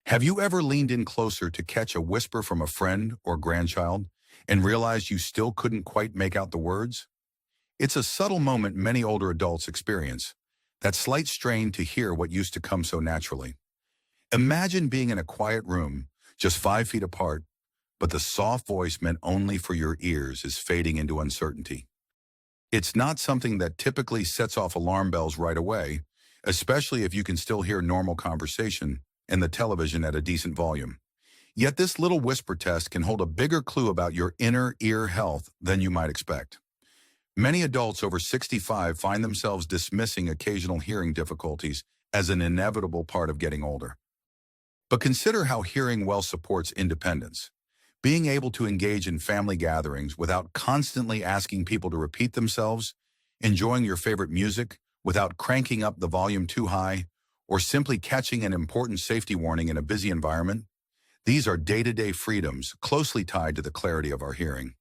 Have you ever leaned in closer to catch a whisper from a friend or grandchild and realized you still couldn't quite make out the words? It's a subtle moment many older adults experience, that slight strain to hear what used to come so naturally. Imagine being in a quiet room, just 5 feet apart, but the soft voice meant only for your ears is fading into uncertainty. It's not something that typically sets off alarm bells right away, especially if you can still hear normal conversation and the television at a decent volume. Yet this little whisper test can hold a bigger clue about your inner ear health than you might expect. Many adults over 65 find themselves dismissing occasional hearing difficulties as an inevitable part of getting older. But consider how hearing well supports independence. Being able to engage in family gatherings without constantly asking people to repeat themselves, enjoying your favorite music without cranking up the volume too high, or simply catching an important safety warning in a busy environment, these are day-to-day freedoms closely tied to the clarity of our hearing.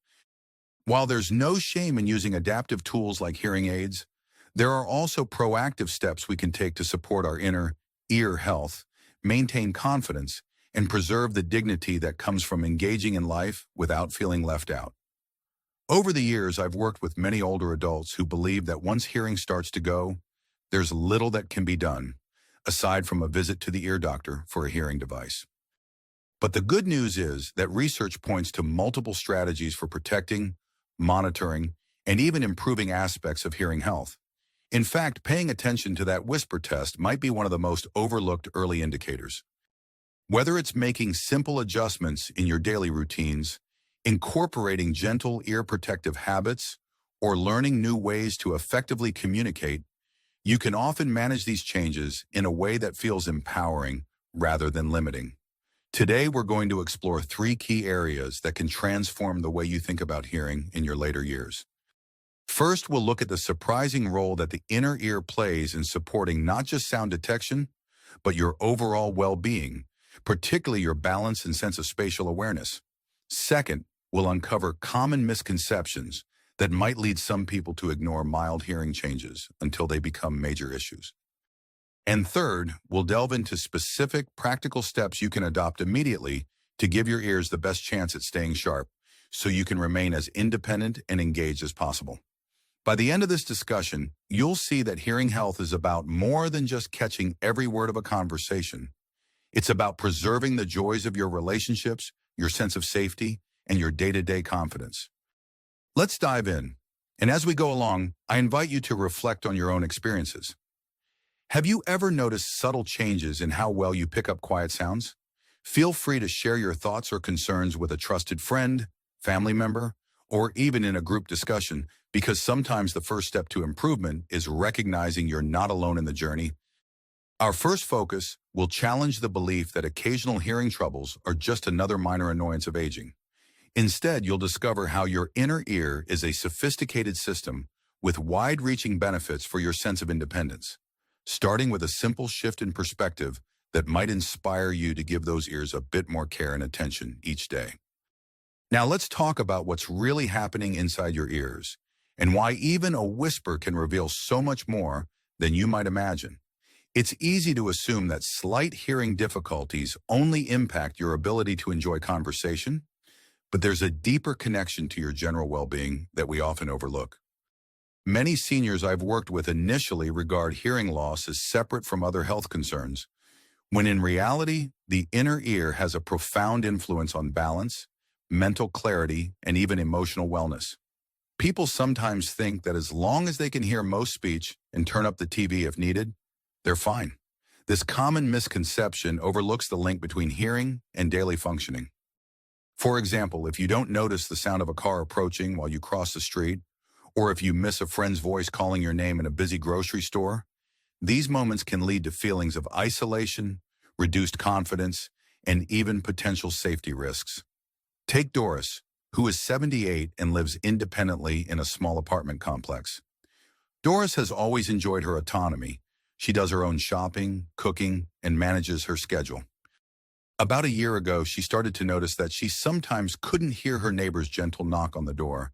While there's no shame in using adaptive tools like hearing aids, there are also proactive steps we can take to support our inner ear health, maintain confidence, and preserve the dignity that comes from engaging in life without feeling left out. Over the years, I've worked with many older adults who believe that once hearing starts to go, there's little that can be done, aside from a visit to the ear doctor for a hearing device. But the good news is that research points to multiple strategies for protecting, monitoring, and even improving aspects of hearing health. In fact, paying attention to that whisper test might be one of the most overlooked early indicators. Whether it's making simple adjustments in your daily routines, incorporating gentle ear protective habits, or learning new ways to effectively communicate, you can often manage these changes in a way that feels empowering rather than limiting. Today, we're going to explore 3 key areas that can transform the way you think about hearing in your later years. First, we'll look at the surprising role that the inner ear plays in supporting not just sound detection, but your overall well-being, particularly your balance and sense of spatial awareness. Second, we'll uncover common misconceptions that might lead some people to ignore mild hearing changes until they become major issues. And third, we'll delve into specific practical steps you can adopt immediately to give your ears the best chance at staying sharp, so you can remain as independent and engaged as possible. By the end of this discussion, you'll see that hearing health is about more than just catching every word of a conversation. It's about preserving the joys of your relationships, your sense of safety, and your day-to-day confidence. Let's dive in. And as we go along, I invite you to reflect on your own experiences. Have you ever noticed subtle changes in how well you pick up quiet sounds? Feel free to share your thoughts or concerns with a trusted friend, family member, or even in a group discussion, because sometimes the first step to improvement is recognizing you're not alone in the journey. Our first focus will challenge the belief that occasional hearing troubles are just another minor annoyance of aging. Instead, you'll discover how your inner ear is a sophisticated system with wide-reaching benefits for your sense of independence, starting with a simple shift in perspective that might inspire you to give those ears a bit more care and attention each day. Now let's talk about what's really happening inside your ears and why even a whisper can reveal so much more than you might imagine. It's easy to assume that slight hearing difficulties only impact your ability to enjoy conversation, but there's a deeper connection to your general well-being that we often overlook. Many seniors I've worked with initially regard hearing loss as separate from other health concerns, when in reality, the inner ear has a profound influence on balance, mental clarity, and even emotional wellness. People sometimes think that as long as they can hear most speech and turn up the TV if needed, they're fine. This common misconception overlooks the link between hearing and daily functioning. For example, if you don't notice the sound of a car approaching while you cross the street, or if you miss a friend's voice calling your name in a busy grocery store, these moments can lead to feelings of isolation, reduced confidence, and even potential safety risks. Take Doris, who is 78 and lives independently in a small apartment complex. Doris has always enjoyed her autonomy. She does her own shopping, cooking, and manages her schedule. About a year ago, she started to notice that she sometimes couldn't hear her neighbor's gentle knock on the door,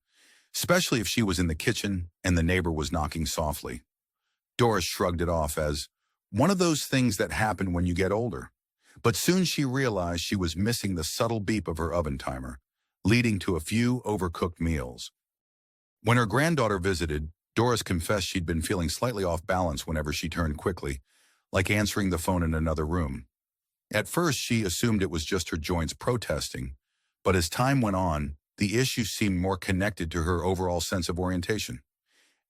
especially if she was in the kitchen and the neighbor was knocking softly. Doris shrugged it off as one of those things that happen when you get older. But soon she realized she was missing the subtle beep of her oven timer, leading to a few overcooked meals. When her granddaughter visited, Doris confessed she'd been feeling slightly off balance whenever she turned quickly, like answering the phone in another room. At first, she assumed it was just her joints protesting, but as time went on, the issue seemed more connected to her overall sense of orientation.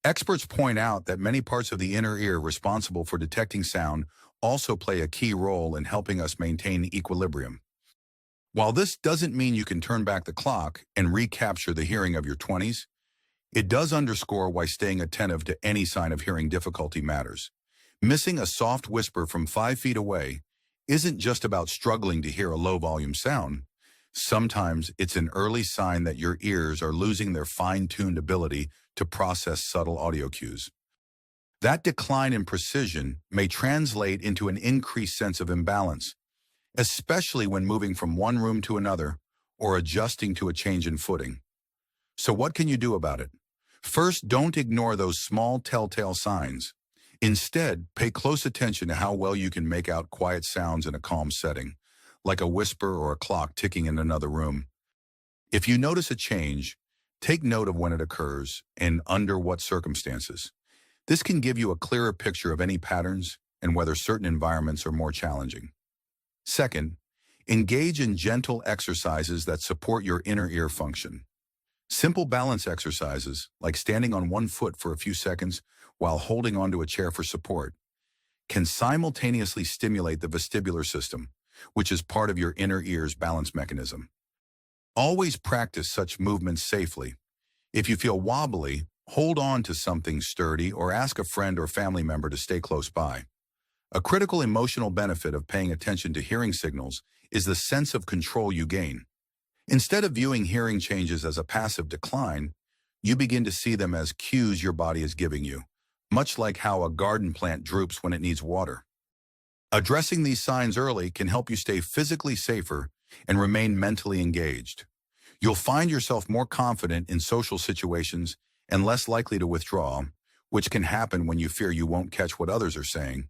Experts point out that many parts of the inner ear responsible for detecting sound also play a key role in helping us maintain equilibrium. While this doesn't mean you can turn back the clock and recapture the hearing of your 20s, it does underscore why staying attentive to any sign of hearing difficulty matters. Missing a soft whisper from 5 feet away isn't just about struggling to hear a low-volume sound. Sometimes it's an early sign that your ears are losing their fine-tuned ability to process subtle audio cues. That decline in precision may translate into an increased sense of imbalance, especially when moving from one room to another or adjusting to a change in footing. So what can you do about it? First, don't ignore those small telltale signs. Instead, pay close attention to how well you can make out quiet sounds in a calm setting, like a whisper or a clock ticking in another room. If you notice a change, take note of when it occurs and under what circumstances. This can give you a clearer picture of any patterns and whether certain environments are more challenging. Second, engage in gentle exercises that support your inner ear function. Simple balance exercises, like standing on one foot for a few seconds while holding onto a chair for support, can simultaneously stimulate the vestibular system, which is part of your inner ear's balance mechanism. Always practice such movements safely. If you feel wobbly, hold on to something sturdy or ask a friend or family member to stay close by. A critical emotional benefit of paying attention to hearing signals is the sense of control you gain. Instead of viewing hearing changes as a passive decline, you begin to see them as cues your body is giving you, much like how a garden plant droops when it needs water. Addressing these signs early can help you stay physically safer and remain mentally engaged. You'll find yourself more confident in social situations and less likely to withdraw, which can happen when you fear you won't catch what others are saying.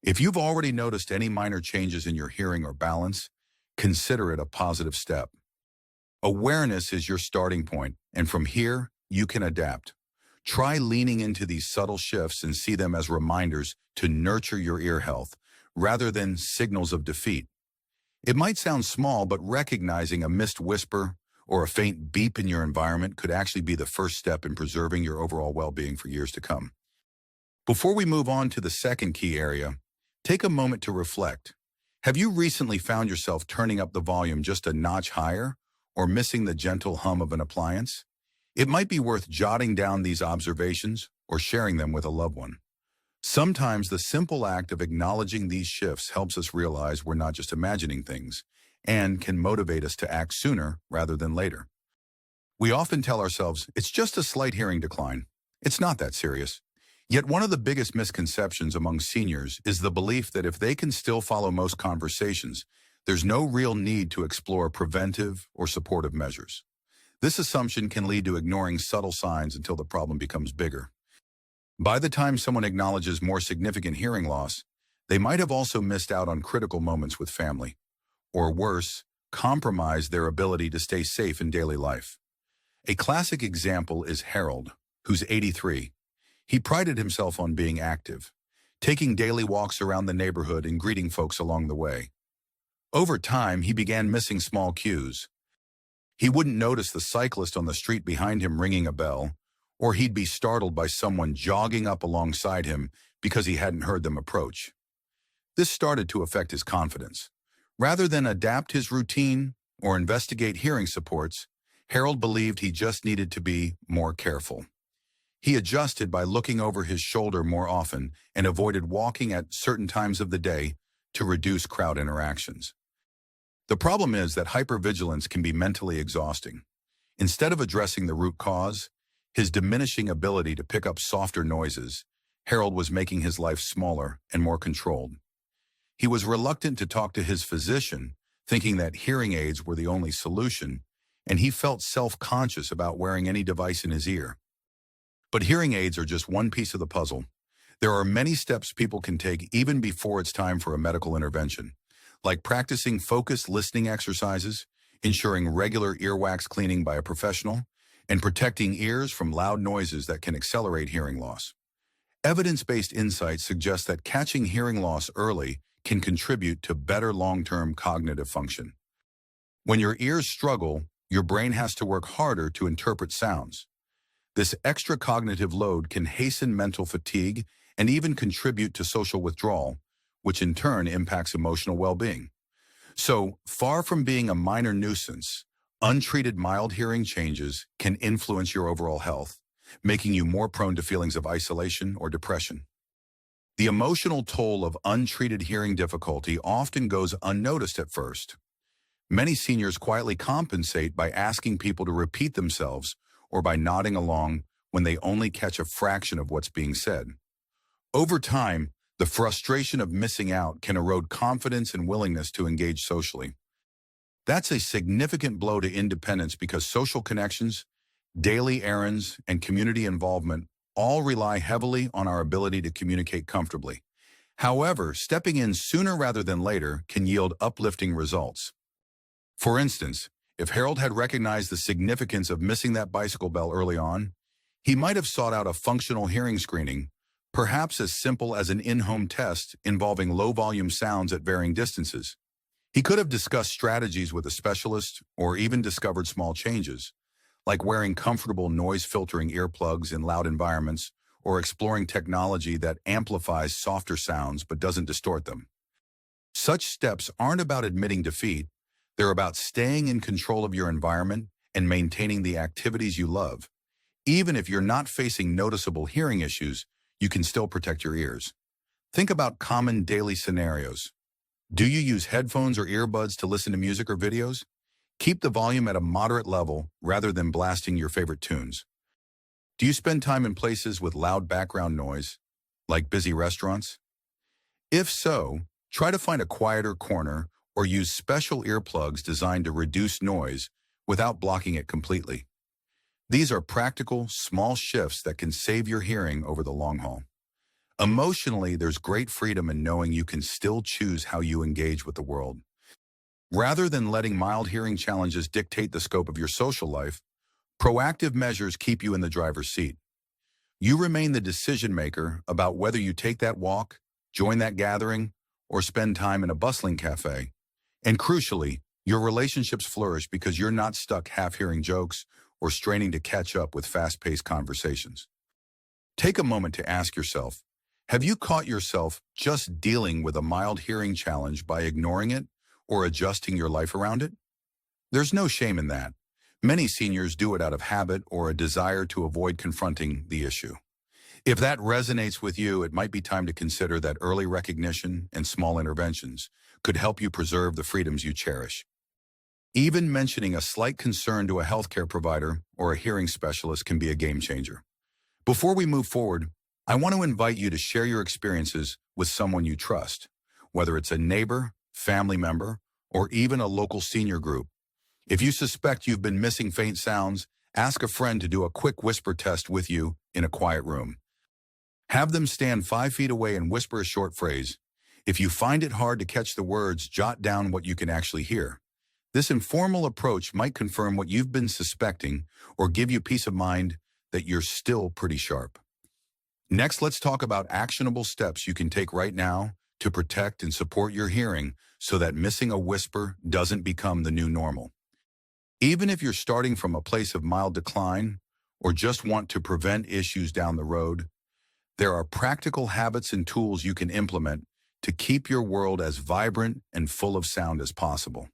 If you've already noticed any minor changes in your hearing or balance, consider it a positive step. Awareness is your starting point, and from here, you can adapt. Try leaning into these subtle shifts and see them as reminders to nurture your ear health, rather than signals of defeat. It might sound small, but recognizing a missed whisper or a faint beep in your environment could actually be the first step in preserving your overall well-being for years to come. Before we move on to the second key area, take a moment to reflect. Have you recently found yourself turning up the volume just a notch higher, or missing the gentle hum of an appliance? It might be worth jotting down these observations or sharing them with a loved one. Sometimes the simple act of acknowledging these shifts helps us realize we're not just imagining things, and can motivate us to act sooner rather than later. We often tell ourselves, it's just a slight hearing decline. It's not that serious. Yet one of the biggest misconceptions among seniors is the belief that if they can still follow most conversations, there's no real need to explore preventive or supportive measures. This assumption can lead to ignoring subtle signs until the problem becomes bigger. By the time someone acknowledges more significant hearing loss, they might have also missed out on critical moments with family, or worse, compromised their ability to stay safe in daily life. A classic example is Harold, who's 83. He prided himself on being active, taking daily walks around the neighborhood and greeting folks along the way. Over time, he began missing small cues. He wouldn't notice the cyclist on the street behind him ringing a bell, or he'd be startled by someone jogging up alongside him because he hadn't heard them approach. This started to affect his confidence. Rather than adapt his routine or investigate hearing supports, Harold believed he just needed to be more careful. He adjusted by looking over his shoulder more often and avoided walking at certain times of the day to reduce crowd interactions. The problem is that hypervigilance can be mentally exhausting. Instead of addressing the root cause, his diminishing ability to pick up softer noises, Harold was making his life smaller and more controlled. He was reluctant to talk to his physician, thinking that hearing aids were the only solution, and he felt self-conscious about wearing any device in his ear. But hearing aids are just one piece of the puzzle. There are many steps people can take even before it's time for a medical intervention, like practicing focused listening exercises, ensuring regular earwax cleaning by a professional, and protecting ears from loud noises that can accelerate hearing loss. Evidence-based insights suggest that catching hearing loss early can contribute to better long-term cognitive function. When your ears struggle, your brain has to work harder to interpret sounds. This extra cognitive load can hasten mental fatigue and even contribute to social withdrawal, which in turn impacts emotional well-being. So, far from being a minor nuisance, untreated mild hearing changes can influence your overall health, making you more prone to feelings of isolation or depression. The emotional toll of untreated hearing difficulty often goes unnoticed at first. Many seniors quietly compensate by asking people to repeat themselves or by nodding along when they only catch a fraction of what's being said. Over time, the frustration of missing out can erode confidence and willingness to engage socially. That's a significant blow to independence because social connections, daily errands, and community involvement all rely heavily on our ability to communicate comfortably. However, stepping in sooner rather than later can yield uplifting results. For instance, if Harold had recognized the significance of missing that bicycle bell early on, he might have sought out a functional hearing screening, perhaps as simple as an in-home test involving low-volume sounds at varying distances. He could have discussed strategies with a specialist or even discovered small changes, like wearing comfortable noise-filtering earplugs in loud environments or exploring technology that amplifies softer sounds but doesn't distort them. Such steps aren't about admitting defeat. They're about staying in control of your environment and maintaining the activities you love. Even if you're not facing noticeable hearing issues, you can still protect your ears. Think about common daily scenarios. Do you use headphones or earbuds to listen to music or videos? Keep the volume at a moderate level rather than blasting your favorite tunes. Do you spend time in places with loud background noise, like busy restaurants? If so, try to find a quieter corner or use special earplugs designed to reduce noise without blocking it completely. These are practical, small shifts that can save your hearing over the long haul. Emotionally, there's great freedom in knowing you can still choose how you engage with the world. Rather than letting mild hearing challenges dictate the scope of your social life, proactive measures keep you in the driver's seat. You remain the decision maker about whether you take that walk, join that gathering, or spend time in a bustling cafe. And crucially, your relationships flourish because you're not stuck half-hearing jokes or straining to catch up with fast-paced conversations. Take a moment to ask yourself, have you caught yourself just dealing with a mild hearing challenge by ignoring it or adjusting your life around it? There's no shame in that. Many seniors do it out of habit or a desire to avoid confronting the issue. If that resonates with you, it might be time to consider that early recognition and small interventions could help you preserve the freedoms you cherish. Even mentioning a slight concern to a healthcare provider or a hearing specialist can be a game changer. Before we move forward, I want to invite you to share your experiences with someone you trust, whether it's a neighbor, family member, or even a local senior group. If you suspect you've been missing faint sounds, ask a friend to do a quick whisper test with you in a quiet room. Have them stand 5 feet away and whisper a short phrase. If you find it hard to catch the words, jot down what you can actually hear. This informal approach might confirm what you've been suspecting or give you peace of mind that you're still pretty sharp. Next, let's talk about actionable steps you can take right now to protect and support your hearing so that missing a whisper doesn't become the new normal. Even if you're starting from a place of mild decline or just want to prevent issues down the road, there are practical habits and tools you can implement to keep your world as vibrant and full of sound as possible.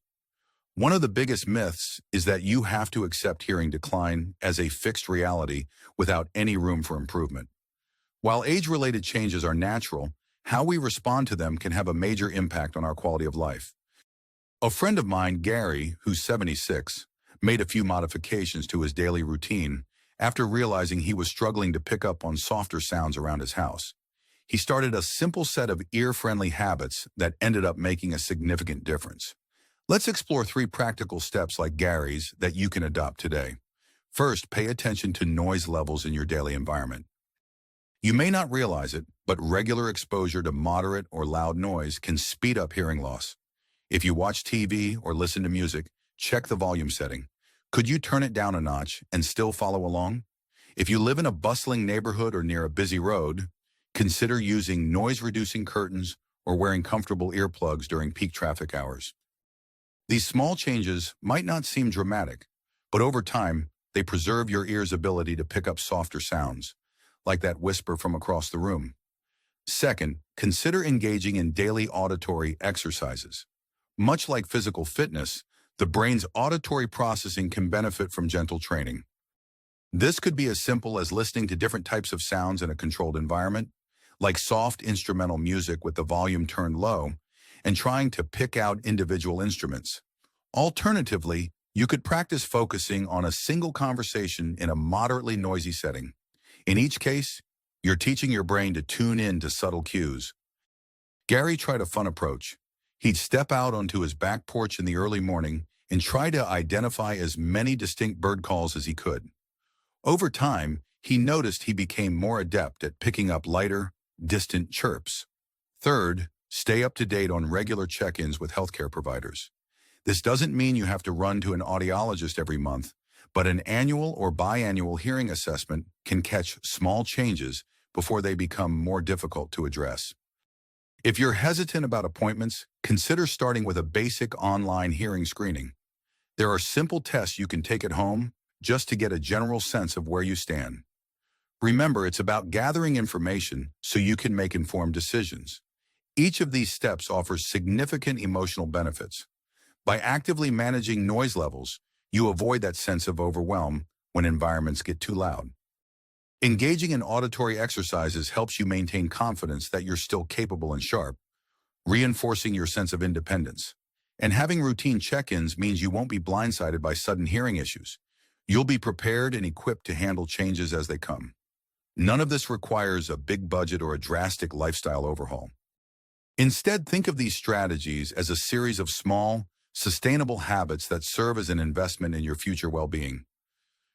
One of the biggest myths is that you have to accept hearing decline as a fixed reality without any room for improvement. While age-related changes are natural, how we respond to them can have a major impact on our quality of life. A friend of mine, Gary, who's 76, made a few modifications to his daily routine after realizing he was struggling to pick up on softer sounds around his house. He started a simple set of ear-friendly habits that ended up making a significant difference. Let's explore 3 practical steps like Gary's that you can adopt today. First, pay attention to noise levels in your daily environment. You may not realize it, but regular exposure to moderate or loud noise can speed up hearing loss. If you watch TV or listen to music, check the volume setting. Could you turn it down a notch and still follow along? If you live in a bustling neighborhood or near a busy road, consider using noise-reducing curtains or wearing comfortable earplugs during peak traffic hours. These small changes might not seem dramatic, but over time, they preserve your ear's ability to pick up softer sounds, like that whisper from across the room. Second, consider engaging in daily auditory exercises. Much like physical fitness, the brain's auditory processing can benefit from gentle training. This could be as simple as listening to different types of sounds in a controlled environment, like soft instrumental music with the volume turned low, and trying to pick out individual instruments. Alternatively, you could practice focusing on a single conversation in a moderately noisy setting. In each case, you're teaching your brain to tune in to subtle cues. Gary tried a fun approach. He'd step out onto his back porch in the early morning and try to identify as many distinct bird calls as he could. Over time, he noticed he became more adept at picking up lighter, distant chirps. Third, stay up to date on regular check-ins with healthcare providers. This doesn't mean you have to run to an audiologist every month, but an annual or biannual hearing assessment can catch small changes before they become more difficult to address. If you're hesitant about appointments, consider starting with a basic online hearing screening. There are simple tests you can take at home just to get a general sense of where you stand. Remember, it's about gathering information so you can make informed decisions. Each of these steps offers significant emotional benefits. By actively managing noise levels, you avoid that sense of overwhelm when environments get too loud. Engaging in auditory exercises helps you maintain confidence that you're still capable and sharp, reinforcing your sense of independence. And having routine check-ins means you won't be blindsided by sudden hearing issues. You'll be prepared and equipped to handle changes as they come. None of this requires a big budget or a drastic lifestyle overhaul. Instead, think of these strategies as a series of small, sustainable habits that serve as an investment in your future well-being.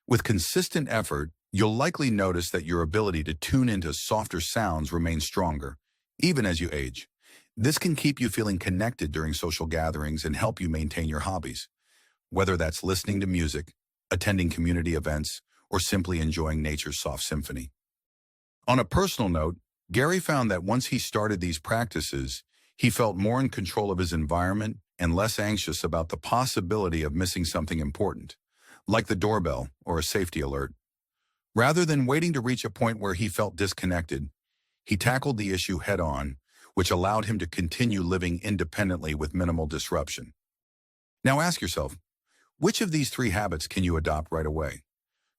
With consistent effort, you'll likely notice that your ability to tune into softer sounds remains stronger, even as you age. This can keep you feeling connected during social gatherings and help you maintain your hobbies, whether that's listening to music, attending community events, or simply enjoying nature's soft symphony. On a personal note, Gary found that once he started these practices, he felt more in control of his environment and less anxious about the possibility of missing something important, like the doorbell or a safety alert. Rather than waiting to reach a point where he felt disconnected, he tackled the issue head-on, which allowed him to continue living independently with minimal disruption. Now ask yourself, which of these 3 habits can you adopt right away?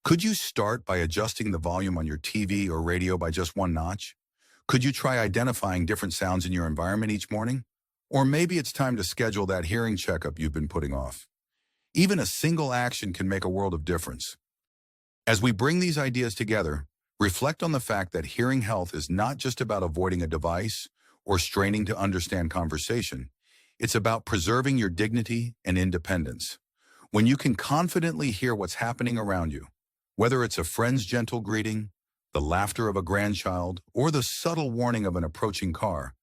Could you start by adjusting the volume on your TV or radio by just 1 notch? Could you try identifying different sounds in your environment each morning? Or maybe it's time to schedule that hearing checkup you've been putting off. Even a single action can make a world of difference. As we bring these ideas together, reflect on the fact that hearing health is not just about avoiding a device or straining to understand conversation. It's about preserving your dignity and independence. When you can confidently hear what's happening around you, whether it's a friend's gentle greeting, the laughter of a grandchild, or the subtle warning of an approaching car,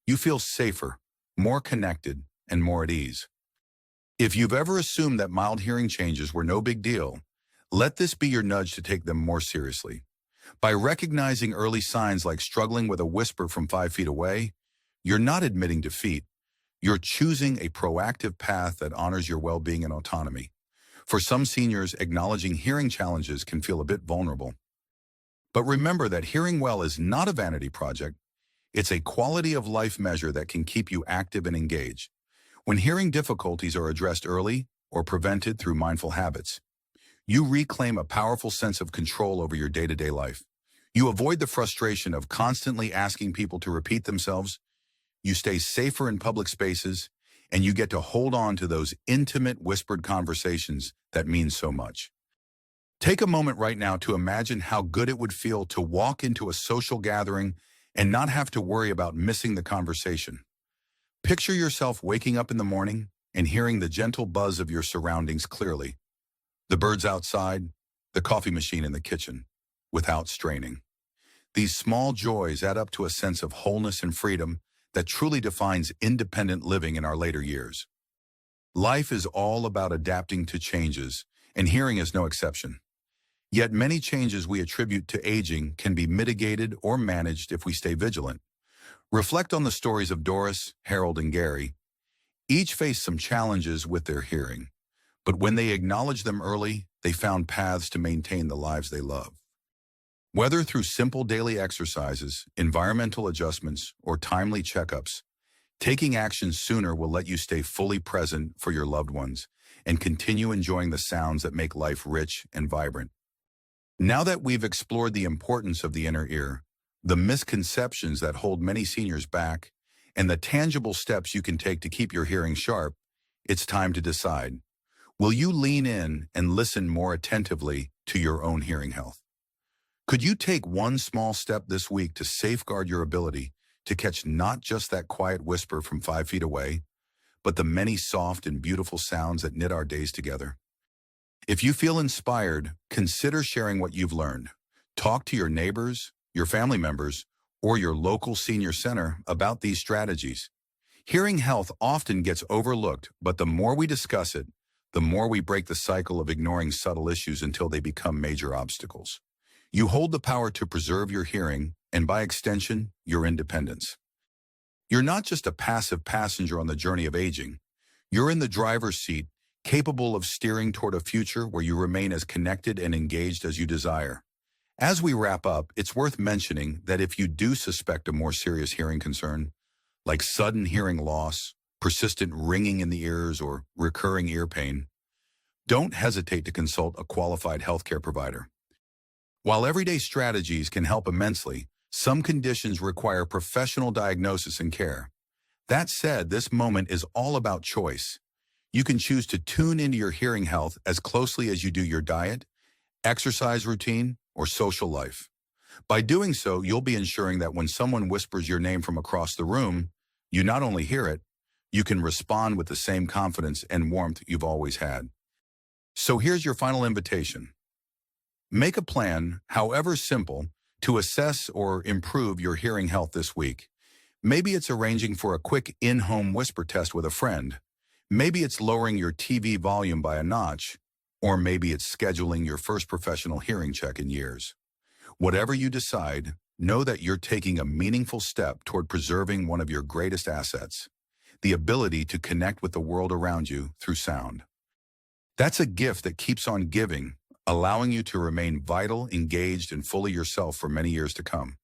you feel safer, more connected, and more at ease. If you've ever assumed that mild hearing changes were no big deal, let this be your nudge to take them more seriously. By recognizing early signs like struggling with a whisper from 5 feet away, you're not admitting defeat. You're choosing a proactive path that honors your well-being and autonomy. For some seniors, acknowledging hearing challenges can feel a bit vulnerable. But remember that hearing well is not a vanity project. It's a quality of life measure that can keep you active and engaged. When hearing difficulties are addressed early or prevented through mindful habits, you reclaim a powerful sense of control over your day-to-day life. You avoid the frustration of constantly asking people to repeat themselves. You stay safer in public spaces, and you get to hold on to those intimate whispered conversations that mean so much. Take a moment right now to imagine how good it would feel to walk into a social gathering and not have to worry about missing the conversation. Picture yourself waking up in the morning and hearing the gentle buzz of your surroundings clearly. The birds outside, the coffee machine in the kitchen, without straining. These small joys add up to a sense of wholeness and freedom that truly defines independent living in our later years. Life is all about adapting to changes, and hearing is no exception. Yet many changes we attribute to aging can be mitigated or managed if we stay vigilant. Reflect on the stories of Doris, Harold, and Gary. Each faced some challenges with their hearing, but when they acknowledged them early, they found paths to maintain the lives they love. Whether through simple daily exercises, environmental adjustments, or timely checkups, taking action sooner will let you stay fully present for your loved ones and continue enjoying the sounds that make life rich and vibrant. Now that we've explored the importance of the inner ear, the misconceptions that hold many seniors back, and the tangible steps you can take to keep your hearing sharp, it's time to decide. Will you lean in and listen more attentively to your own hearing health? Could you take one small step this week to safeguard your ability to catch not just that quiet whisper from 5 feet away, but the many soft and beautiful sounds that knit our days together? If you feel inspired, consider sharing what you've learned. Talk to your neighbors, your family members, or your local senior center about these strategies. Hearing health often gets overlooked, but the more we discuss it, the more we break the cycle of ignoring subtle issues until they become major obstacles. You hold the power to preserve your hearing, and by extension, your independence. You're not just a passive passenger on the journey of aging. You're in the driver's seat, capable of steering toward a future where you remain as connected and engaged as you desire. As we wrap up, it's worth mentioning that if you do suspect a more serious hearing concern, like sudden hearing loss, persistent ringing in the ears, or recurring ear pain, don't hesitate to consult a qualified healthcare provider. While everyday strategies can help immensely, some conditions require professional diagnosis and care. That said, this moment is all about choice. You can choose to tune into your hearing health as closely as you do your diet, exercise routine, or social life. By doing so, you'll be ensuring that when someone whispers your name from across the room, you not only hear it, you can respond with the same confidence and warmth you've always had. So here's your final invitation. Make a plan, however simple, to assess or improve your hearing health this week. Maybe it's arranging for a quick in-home whisper test with a friend. Maybe it's lowering your TV volume by a notch, or maybe it's scheduling your first professional hearing check in years. Whatever you decide, know that you're taking a meaningful step toward preserving one of your greatest assets, the ability to connect with the world around you through sound. That's a gift that keeps on giving, allowing you to remain vital, engaged, and fully yourself for many years to come.